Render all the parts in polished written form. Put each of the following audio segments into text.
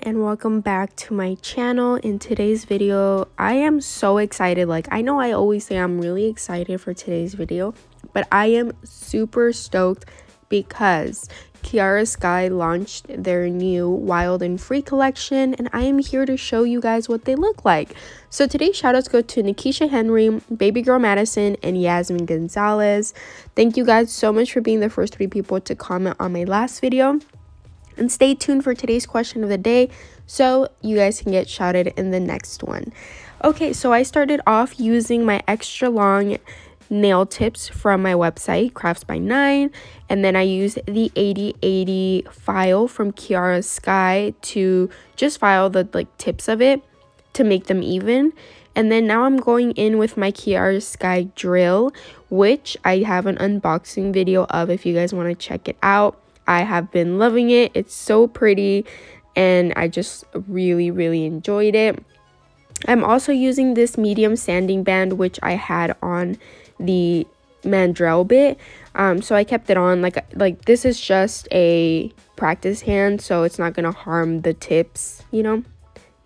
and welcome back to my channel. In today's video, I am so excited. Like, I know I always say I'm really excited for today's video, but I am super stoked because Kiara Sky launched their new Wild and Free collection, and I am here to show you guys what they look like. So today's shoutouts go to Nikisha Henry, Baby Girl Madison, and Yasmin Gonzalez. Thank you guys so much for being the first 3 people to comment on my last video. And stay tuned for today's question of the day so you guys can get shouted in the next one. Okay, so I started off using my extra long nail tips from my website, Crafts by 9, and then I used the 8080 file from Kiara Sky to just file the tips of it to make them even. And then now I'm going in with my Kiara Sky Drill, which I have an unboxing video of if you guys want to check it out. I have been loving it. It's so pretty and I just really enjoyed it. I'm also using this medium sanding band, which I had on the mandrel bit. So I kept it on. Like this is just a practice hand, so it's not gonna harm the tips, you know,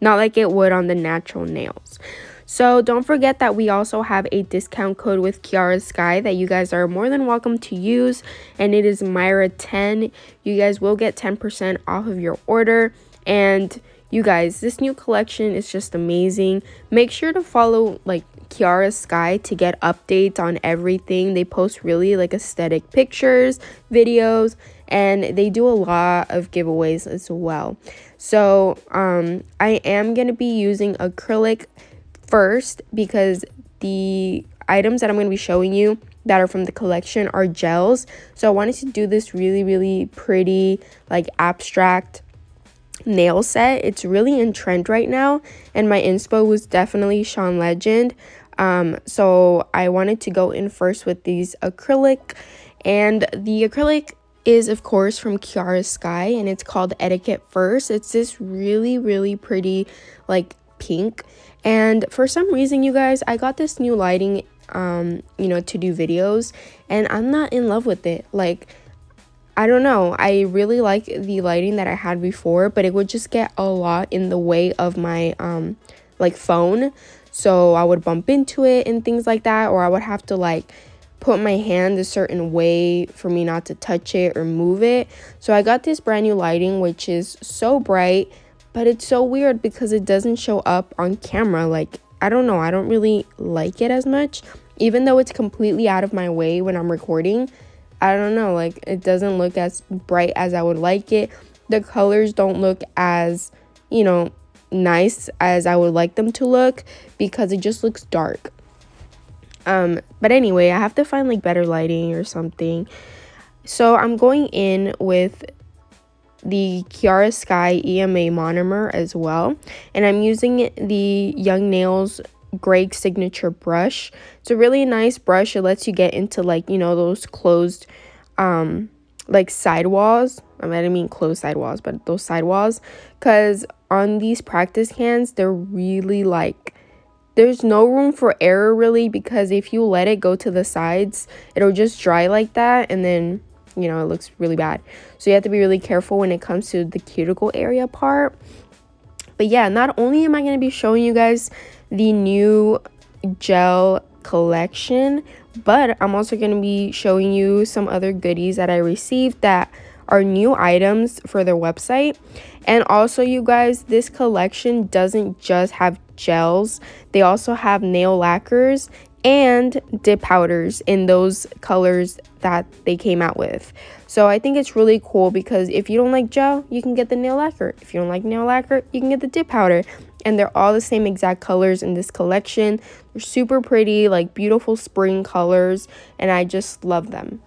not like it would on the natural nails. So don't forget that we also have a discount code with Kiara Sky that you guys are more than welcome to use, and it is Myra10. You guys will get 10% off of your order. And you guys, this new collection is just amazing. Make sure to follow Kiara Sky to get updates on everything. They post really aesthetic pictures, videos, and they do a lot of giveaways as well. So I am gonna be using acrylic first because the items that I'm going to be showing you that are from the collection are gels. So I wanted to do this really pretty abstract nail set. It's really in trend right now, and my inspo was definitely Sean Legend. So I wanted to go in first with these acrylic, and the acrylic is of course from Kiara Sky, and it's called Etiquette First. It's this really pretty pink. And for some reason, you guys, I got this new lighting you know, to do videos, and I'm not in love with it. I don't know, I really like the lighting that I had before, but it would just get a lot in the way of my phone, so I would bump into it and things like that, or I would have to put my hand a certain way for me not to touch it or move it. So I got this brand new lighting, which is so bright, but it's so weird because it doesn't show up on camera. I don't know, I don't really like it as much, even though it's completely out of my way when I'm recording. I don't know, it doesn't look as bright as I would like it. The colors don't look as, you know, nice as I would like them to look because it just looks dark. But anyway, I have to find better lighting or something. So I'm going in with the Kiara Sky EMA monomer as well, and I'm using the Young Nails Greg signature brush. It's a really nice brush. It lets you get into you know, those closed sidewalls. I didn't mean closed sidewalls, but those sidewalls, because on these practice hands, they're really there's no room for error really, because if you let it go to the sides, it'll just dry like that, and then, you know, it looks really bad. So you have to be really careful when it comes to the cuticle area part. But yeah, not only am I going to be showing you guys the new gel collection, but I'm also going to be showing you some other goodies that I received that are new items for their website. And also, you guys, this collection doesn't just have gels. They also have nail lacquers and dip powders in those colors that they came out with. So I think it's really cool because if you don't like gel, you can get the nail lacquer. If you don't like nail lacquer, you can get the dip powder. And they're all the same exact colors in this collection. They're super pretty, beautiful spring colors, and I just love them.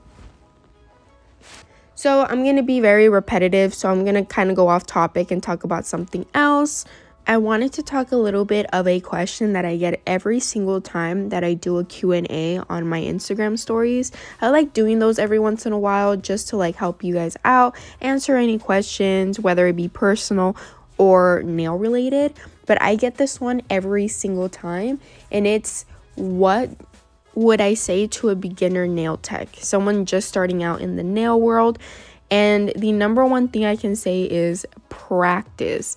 So I'm going to be very repetitive, so I'm going to kind of go off topic and talk about something else. I wanted to talk a little bit of a question that I get every single time that I do a Q&A on my Instagram stories. I like doing those every once in a while just to help you guys out, answer any questions, whether it be personal or nail related. But I get this one every single time, and it's, what would I say to a beginner nail tech, someone just starting out in the nail world? And the number one thing I can say is practice.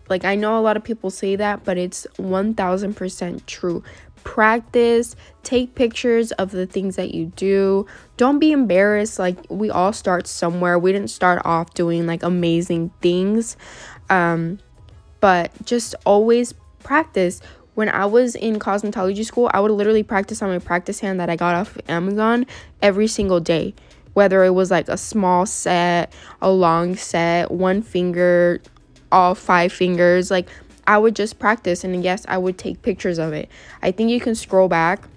Like, I know a lot of people say that, but it's 1000% true. Practice, take pictures of the things that you do. Don't be embarrassed. Like, we all start somewhere. We didn't start off doing like amazing things, but just always practice. When I was in cosmetology school, I would literally practice on my practice hand that I got off of Amazon every single day, whether it was like a small set, a long set, one finger, all 5 fingers. Like, I would just practice, and yes, I would take pictures of it. I think you can scroll back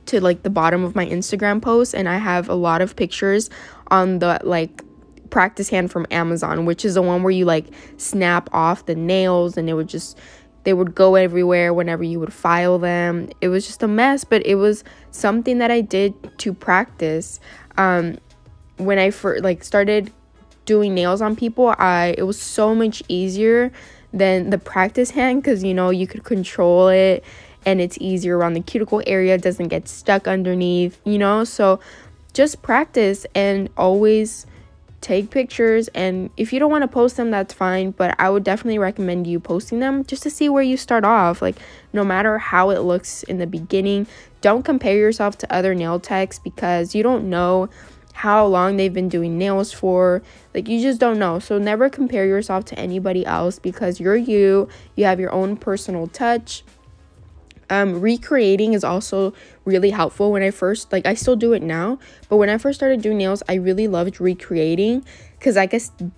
to like the bottom of my Instagram post, and I have a lot of pictures on the like practice hand from Amazon, which is the one where you like snap off the nails and they would go everywhere whenever you would file them. It was just a mess, but it was something that I did to practice. When I first like started doing nails on people, it was so much easier than the practice hand, because you could control it and it's easier around the cuticle area. It doesn't get stuck underneath, so just practice and always take pictures. And if you don't want to post them, that's fine, but I would definitely recommend you posting them just to see where you start off. Like, no matter how it looks in the beginning, don't compare yourself to other nail techs, because you don't know how long they've been doing nails for. Like, you just don't know. So never compare yourself to anybody else, because you have your own personal touch. Recreating is also really helpful. When I first, I still do it now, but when I first started doing nails, I really loved recreating, because I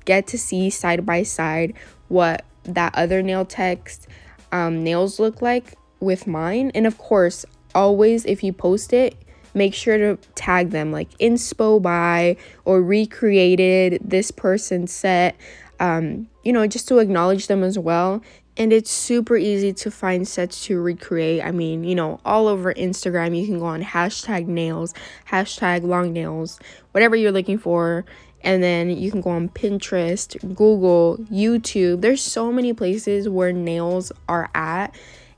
get to see side by side what that other nail tech's nails look like with mine. And of course, always, if you post it, make sure to tag them, like inspo by or recreated this person's set, just to acknowledge them as well. And it's super easy to find sets to recreate. I mean, all over Instagram, you can go on #nails, #long nails, whatever you're looking for. And then you can go on Pinterest, Google, YouTube. There's so many places where nails are at.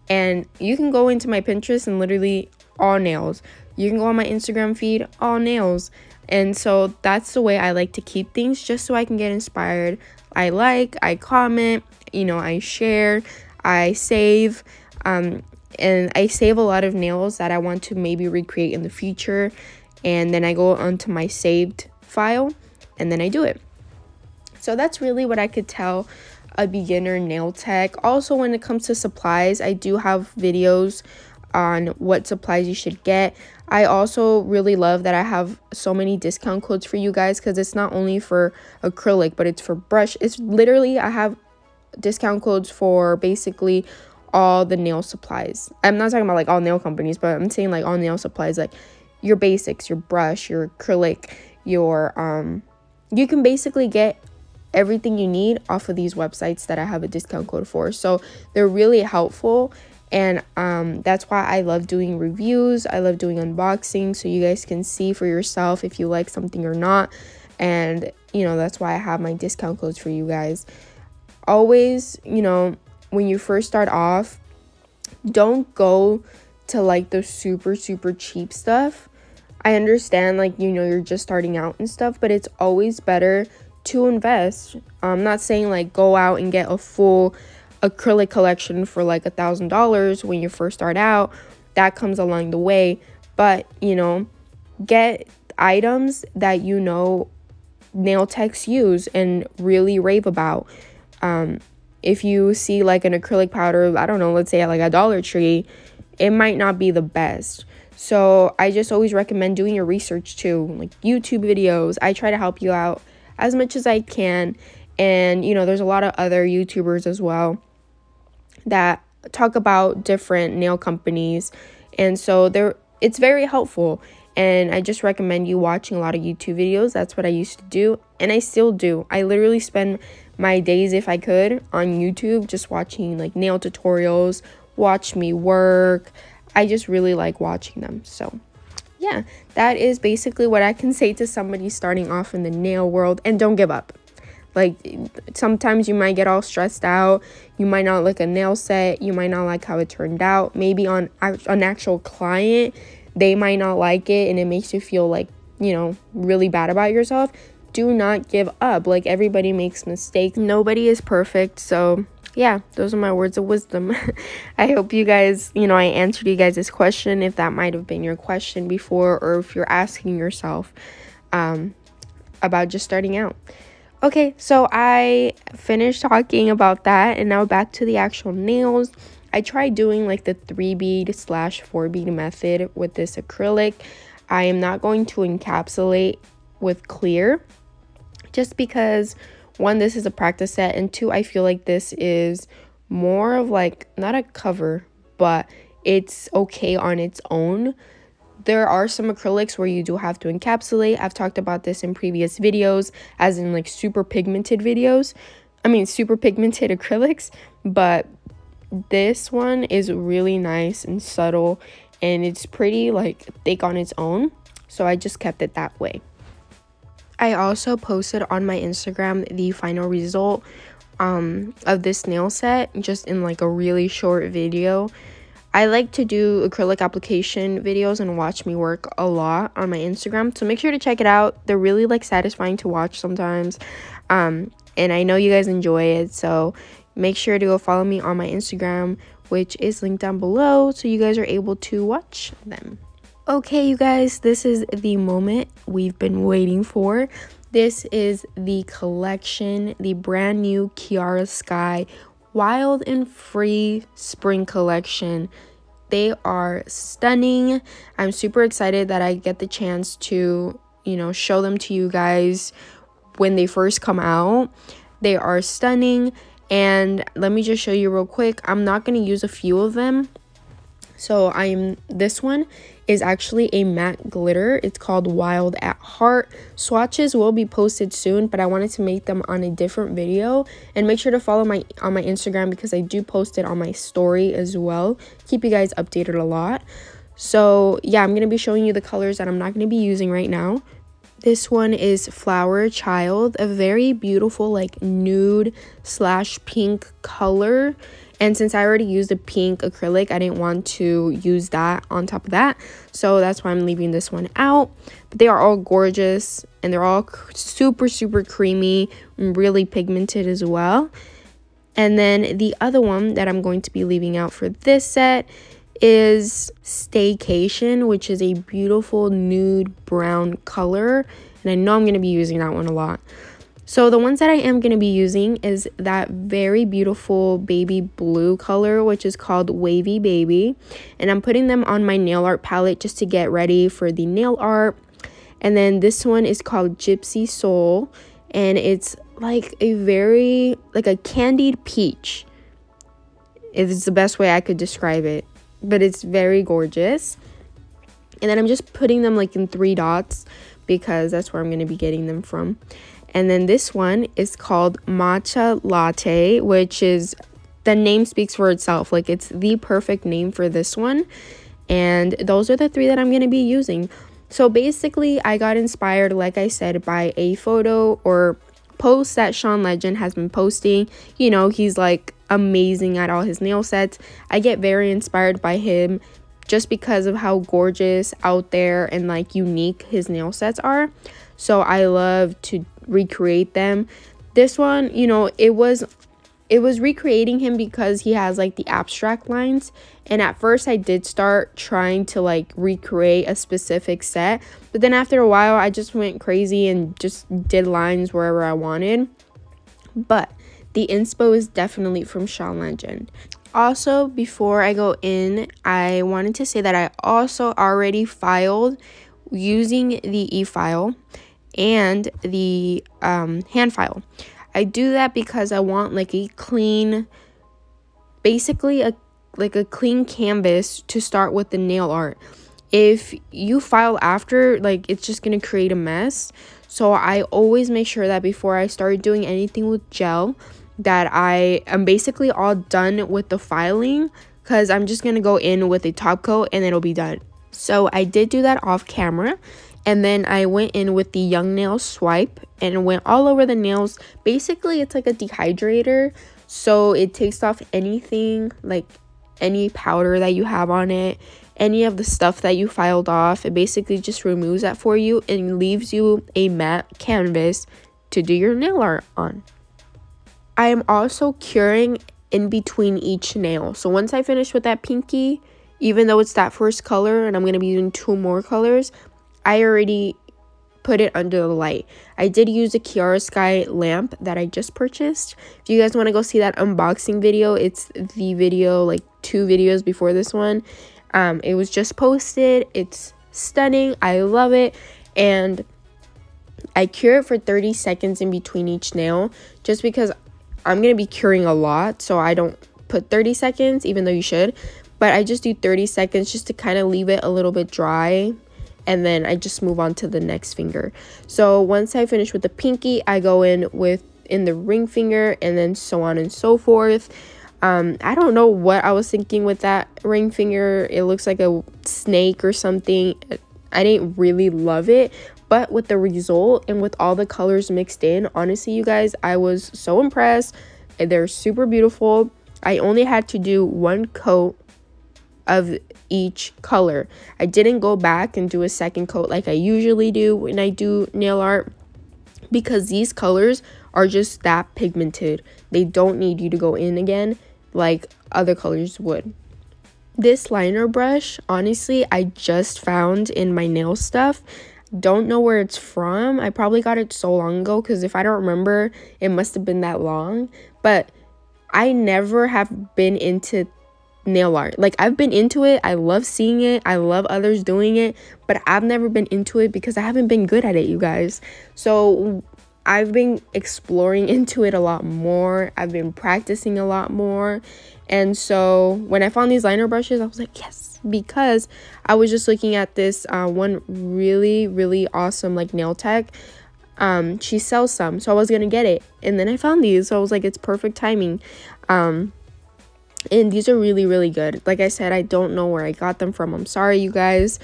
And you can go into my Pinterest and literally all nails. You can go on my Instagram feed, all nails. And so that's the way I like to keep things, just so I can get inspired. I comment, I share, I save, and I save a lot of nails that I want to maybe recreate in the future. And then I go onto my saved file and then I do it. So that's really what I could tell a beginner nail tech. Also, when it comes to supplies, I do have videos on what supplies you should get. I also really love that I have so many discount codes for you guys, because it's not only for acrylic, but it's for brush. It's literally, I have discount codes for basically all the nail supplies. I'm not talking about like all nail companies, but I'm saying like all nail supplies, like your basics, your brush, your acrylic, your you can basically get everything you need off of these websites that I have a discount code for. So they're really helpful. And that's why I love doing reviews. I love doing unboxing, so you guys can see for yourself if you like something or not. And, that's why I have my discount codes for you guys. Always, when you first start off, don't go to like the super, super cheap stuff. I understand, you're just starting out and stuff, but it's always better to invest. I'm not saying like go out and get a full acrylic collection for like $1,000 when you first start out. That comes along the way, but get items that nail techs use and really rave about. If you see like an acrylic powder, I don't know, let's say at like a Dollar Tree, it might not be the best. So I just always recommend doing your research too, like YouTube videos. I try to help you out as much as I can. And there's a lot of other YouTubers as well that talk about different nail companies, and so it's very helpful. And I just recommend you watching a lot of YouTube videos. That's what I used to do, and I still do. I literally spend my days, if I could, on YouTube just watching like nail tutorials, watch me work. I just really like watching them. So yeah, that is basically what I can say to somebody starting off in the nail world. And don't give up. Like, sometimes you might get all stressed out. You might not like a nail set. You might not like how it turned out. Maybe on an actual client, they might not like it, and it makes you feel like, really bad about yourself. do not give up. Like, everybody makes mistakes. Nobody is perfect. So yeah, those are my words of wisdom. I hope you guys, you know, I answered you guys this question, if that might have been your question before, or if you're asking yourself about just starting out. Okay, so I finished talking about that, and now back to the actual nails. I tried doing like the 3-bead/4 bead method with this acrylic. I am not going to encapsulate with clear, just because, one, this is a practice set, and two, I feel like this is more of like, not a cover, but it's okay on its own. There are some acrylics where you do have to encapsulate. I've talked about this in previous videos, as in like super pigmented acrylics, but this one is really nice and subtle, and it's pretty like thick on its own, so I just kept it that way. I also posted on my Instagram the final result of this nail set, just in like a really short video. I like to do acrylic application videos and watch me work a lot on my Instagram, so make sure to check it out. They're really like satisfying to watch sometimes, and I know you guys enjoy it, so make sure to go follow me on my Instagram, which is linked down below, so you guys are able to watch them. Okay, you guys, this is the moment we've been waiting for. This is the collection, the brand new Kiara Sky Wild and Free Spring Collection. They are stunning. I'm super excited that I get the chance to, you know, show them to you guys when they first come out. They are stunning, and let me just show you real quick. I'm not going to use a few of them. So this one is actually a matte glitter. It's called Wild at Heart. Swatches will be posted soon, but I wanted to make them on a different video. And make sure to follow on my Instagram, because I do post it on my story as well. Keep you guys updated a lot. So yeah, I'm going to be showing you the colors that I'm not going to be using right now. This one is Flower Child, a very beautiful like nude/pink color. And since I already used a pink acrylic, I didn't want to use that on top of that. So that's why I'm leaving this one out. But they are all gorgeous, and they're all super, super creamy and really pigmented as well. And then the other one that I'm going to be leaving out for this set is Staycation, which is a beautiful nude brown color. And I know I'm going to be using that one a lot. So the ones that I am going to be using is that very beautiful baby blue color, which is called Wavy Baby. And I'm putting them on my nail art palette just to get ready for the nail art. And then this one is called Gypsy Soul, and it's like a candied peach. It's the best way I could describe it, but it's very gorgeous. And then I'm just putting them like in 3 dots, because that's where I'm going to be getting them from. And then this one is called Matcha Latte, which is, the name speaks for itself. Like, it's the perfect name for this one. And those are the 3 that I'm going to be using. So basically, I got inspired, like I said, by a photo or post that Sean Legend has been posting. You know, he's like amazing at all his nail sets. I get very inspired by him just because of how gorgeous, out there, and like unique his nail sets are. So I love to recreate them. This one, you know, it was recreating him because he has like the abstract lines, and at first I did start trying to like recreate a specific set, but then after a while I just went crazy and just did lines wherever I wanted. But the inspo is definitely from Sean Legend. Also, before I go in, I wanted to say that I also already filed using the e-file and the hand file. I do that because I want like a clean, basically a clean canvas to start with the nail art. If you file after, like, it's just gonna create a mess. So I always make sure that before I start doing anything with gel, that I am basically all done with the filing, because I'm just gonna go in with a top coat and it'll be done. So I did do that off camera, and then I went in with the Young Nail Swipe and went all over the nails. Basically, it's like a dehydrator, so it takes off anything like any powder that you have on it, any of the stuff that you filed off. It basically just removes that for you and leaves you a matte canvas to do your nail art on. I am also curing in between each nail. So once I finish with that pinky, even though it's that first color and I'm going to be using 2 more colors, I already put it under the light. I did use a Kiara Sky lamp that I just purchased. If you guys want to go see that unboxing video, it's the video, like 2 videos before this one. It was just posted. It's stunning. I love it. And I cure it for 30 seconds in between each nail, just because I'm going to be curing a lot, so I don't put 30 seconds, even though you should. But I just do 30 seconds just to kind of leave it a little bit dry, and then I just move on to the next finger. So once I finish with the pinky, I go in the ring finger, and then so on and so forth. I don't know what I was thinking with that ring finger. It looks like a snake or something. I didn't really love it, but with the result and with all the colors mixed in, honestly, you guys, I was so impressed. They're super beautiful. I only had to do 1 coat of each color. I didn't go back and do a second coat like I usually do when I do nail art, because these colors are just that pigmented. They don't need you to go in again like other colors would. This liner brush, honestly, I just found in my nail stuff. Don't know where it's from. I probably got it so long ago, because if I don't remember, it must have been that long. But I never have been into nail art. Like, I've been into it. I love seeing it. I love others doing it. But I've never been into it because I haven't been good at it, you guys. So I've been exploring into it a lot more. I've been practicing a lot more. And so when I found these liner brushes, I was like, yes, because I was just looking at this one really awesome like nail tech. She sells some, so I was gonna get it, and then I found these, so I was like, it's perfect timing. And these are really good. Like I said, I don't know where I got them from. I'm sorry, you guys.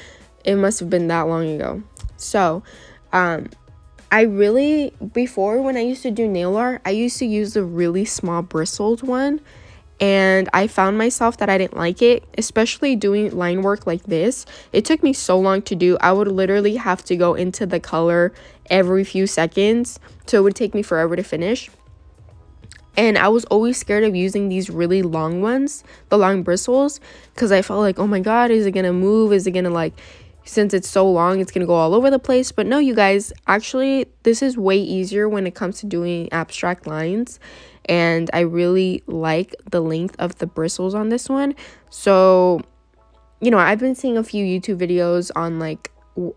It must have been that long ago. So before, when I used to do nail art, I used to use the really small bristled one. And I found myself that I didn't like it, especially doing line work like this. It took me so long to do. I would literally have to go into the color every few seconds, so it would take me forever to finish. And I was always scared of using these really long ones, the long bristles, because I felt like, oh my god, is it gonna move? Is it gonna, like, since it's so long, it's gonna go all over the place? But no, you guys, actually, this is way easier when it comes to doing abstract lines. And I really like the length of the bristles on this one. So, you know, I've been seeing a few YouTube videos on like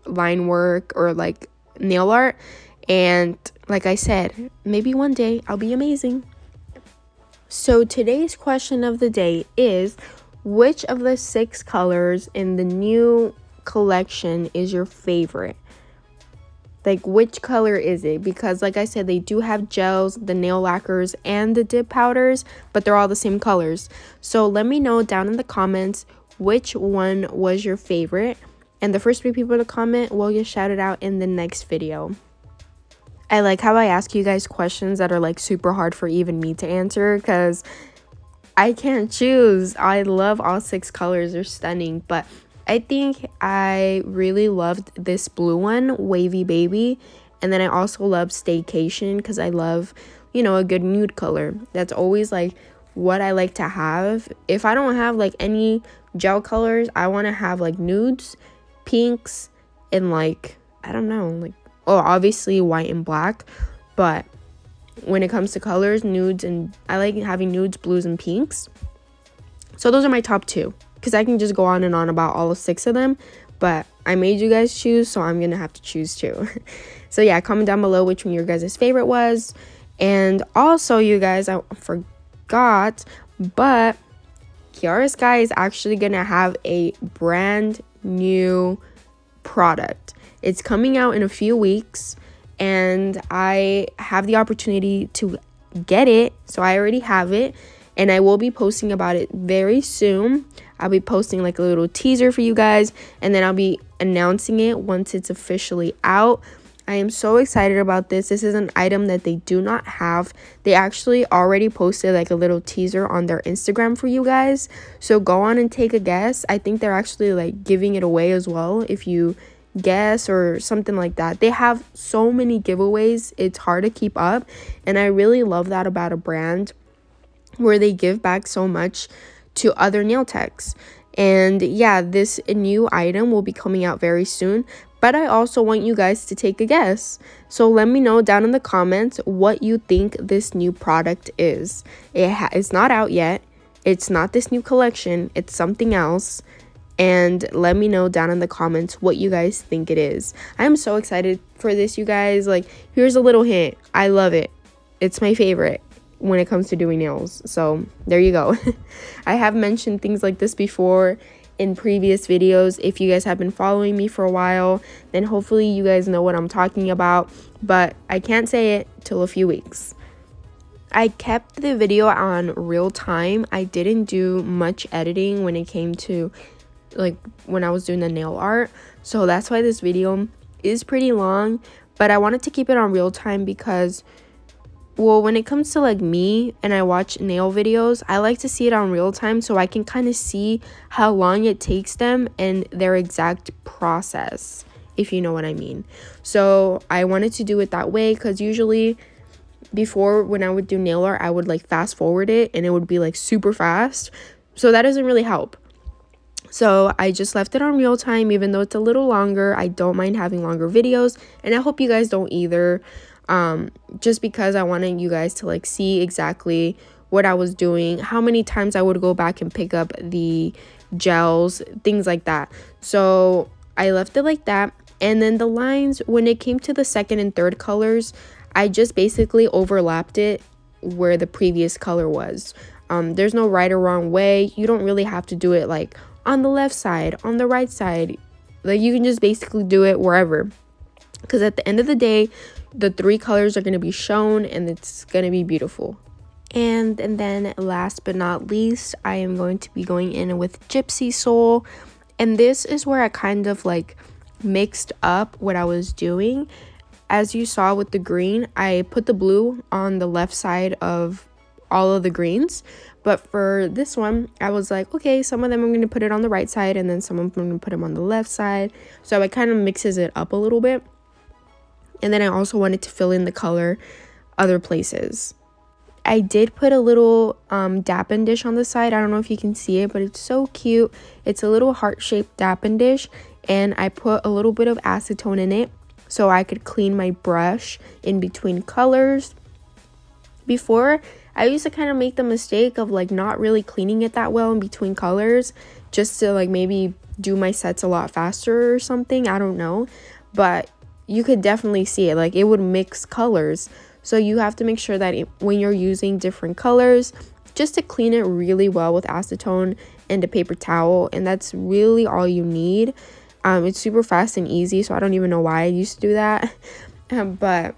line work or like nail art. And like I said, maybe one day I'll be amazing. So today's question of the day is, which of the 6 colors in the new collection is your favorite? Like, which color is it? Because like I said, they do have gels, the nail lacquers, and the dip powders, but they're all the same colors. So let me know down in the comments which one was your favorite, and the first 3 people to comment will get shouted out in the next video. I like how I ask you guys questions that are like super hard for even me to answer, because I can't choose. I love all 6 colors. They're stunning, but I think I really loved this blue one, Wavy Baby. And then I also love Staycation, because I love, you know, a good nude color. That's always like what I like to have. If I don't have like any gel colors, I want to have like nudes, pinks, and like, I don't know, like, oh, obviously white and black. But when it comes to colors, nudes, and I like having nudes, blues, and pinks. So those are my top 2. Because I can just go on and on about all 6 of them, but I made you guys choose, so I'm gonna have to choose 2. So yeah, comment down below which one your guys' favorite was. And also, you guys, I forgot, but Kiara Sky is actually gonna have a brand new product. It's coming out in a few weeks, and I have the opportunity to get it, so I already have it. And I will be posting about it very soon. I'll be posting like a little teaser for you guys, and then I'll be announcing it once it's officially out. I am so excited about this. This is an item that they do not have. They actually already posted like a little teaser on their Instagram for you guys. So go on and take a guess. I think they're actually like giving it away as well if you guess or something like that. They have so many giveaways. It's hard to keep up. And I really love that about a brand where they give back so much to other nail techs. And yeah, this new item will be coming out very soon. But I also want you guys to take a guess. So let me know down in the comments what you think this new product is. It's not out yet. It's not this new collection. It's something else. And let me know down in the comments what you guys think it is. I am so excited for this, you guys. Like, here's a little hint. I love it. It's my favorite when it comes to doing nails. So there you go. I have mentioned things like this before in previous videos. If you guys have been following me for a while, then hopefully you guys know what I'm talking about, but I can't say it till a few weeks. I kept the video on real time. I didn't do much editing when it came to like when I was doing the nail art, so that's why this video is pretty long, but I wanted to keep it on real time because, well, when it comes to like me and I watch nail videos, I like to see it on real time so I can kind of see how long it takes them and their exact process, if you know what I mean. So I wanted to do it that way because usually before when I would do nail art, I would like fast forward it and it would be like super fast. So that doesn't really help. So I just left it on real time, even though it's a little longer. I don't mind having longer videos, and I hope you guys don't either. Just because I wanted you guys to like see exactly what I was doing, how many times I would go back and pick up the gels, things like that. So I left it like that. And then the lines, when it came to the second and third colors, I just basically overlapped it where the previous color was. There's no right or wrong way. You don't really have to do it like on the left side, on the right side. Like, you can just basically do it wherever, because at the end of the day, the three colors are going to be shown and it's going to be beautiful. And then last but not least, I am going to be going in with Gypsy Soul, and this is where I kind of like mixed up what I was doing. As you saw with the green, I put the blue on the left side of all of the greens, but for this one I was like, okay, some of them I'm going to put it on the right side and then some of them I'm going to put them on the left side, so it kind of mixes it up a little bit. And then I also wanted to fill in the color other places. I did put a little dappen dish on the side. I don't know if you can see it, but it's so cute. It's a little heart-shaped dappen dish, and I put a little bit of acetone in it so I could clean my brush in between colors. Before, I used to kind of make the mistake of like not really cleaning it that well in between colors, just to like maybe do my sets a lot faster or something. I don't know, but you could definitely see it, like it would mix colors. So you have to make sure that when you're using different colors, just to clean it really well with acetone and a paper towel, and that's really all you need. It's super fast and easy, so I don't even know why I used to do that. But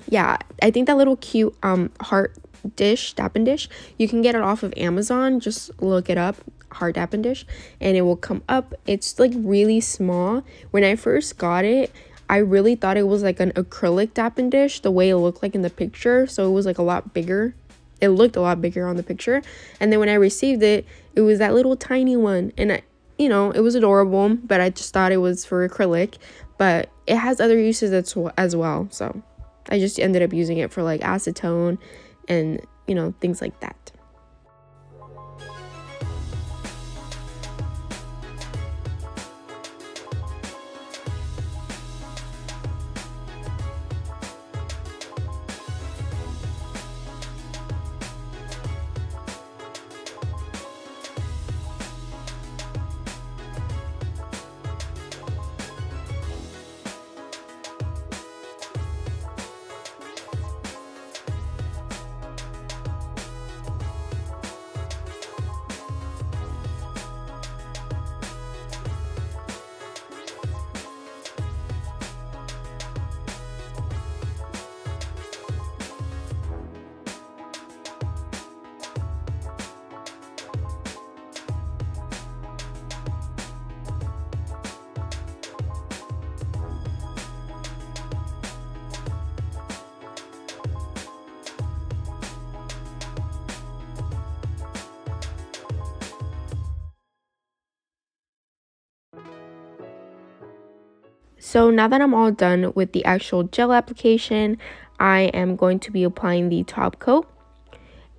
yeah, I think that little cute heart dish, dappen dish, you can get it off of Amazon. Just look it up, heart dappen dish, and it will come up. It's like really small. When I first got it, I really thought it was like an acrylic dappen dish, the way it looked like in the picture. So it was like a lot bigger. It looked a lot bigger on the picture. And then when I received it, it was that little tiny one. And you know, it was adorable, but I just thought it was for acrylic. But it has other uses as well. So I just ended up using it for like acetone and, you know, things like that. So now that I'm all done with the actual gel application, I am going to be applying the top coat.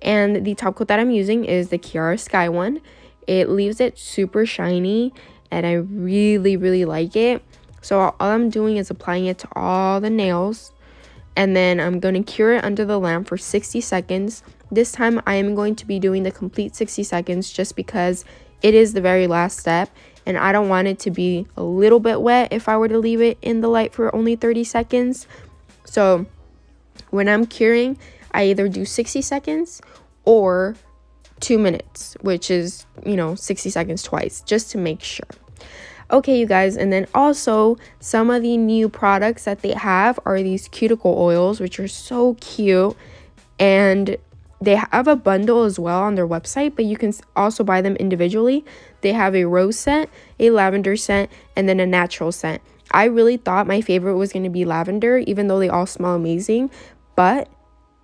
And the top coat that I'm using is the Kiara Sky one. It leaves it super shiny and I really like it. So all I'm doing is applying it to all the nails. And then I'm going to cure it under the lamp for 60 seconds. This time I am going to be doing the complete 60 seconds just because it is the very last step. And I don't want it to be a little bit wet if I were to leave it in the light for only 30 seconds. So when I'm curing, I either do 60 seconds or 2 minutes, which is, 60 seconds twice, just to make sure. Okay, you guys, and then also some of the new products that they have are these cuticle oils, which are so cute. And they have a bundle as well on their website, but you can also buy them individually. They have a rose scent, a lavender scent, and then a natural scent. I really thought my favorite was going to be lavender, even though they all smell amazing, but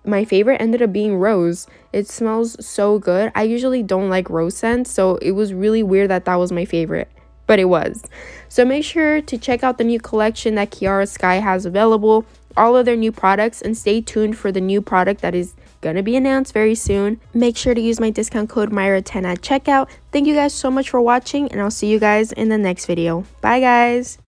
my favorite ended up being rose. It smells so good. I usually don't like rose scents, so it was really weird that that was my favorite, but it was. So make sure to check out the new collection that Kiara Sky has available, all of their new products, and stay tuned for the new product that is gonna be announced very soon. Make sure to use my discount code Myra10 at checkout. Thank you guys so much for watching, and I'll see you guys in the next video. Bye guys.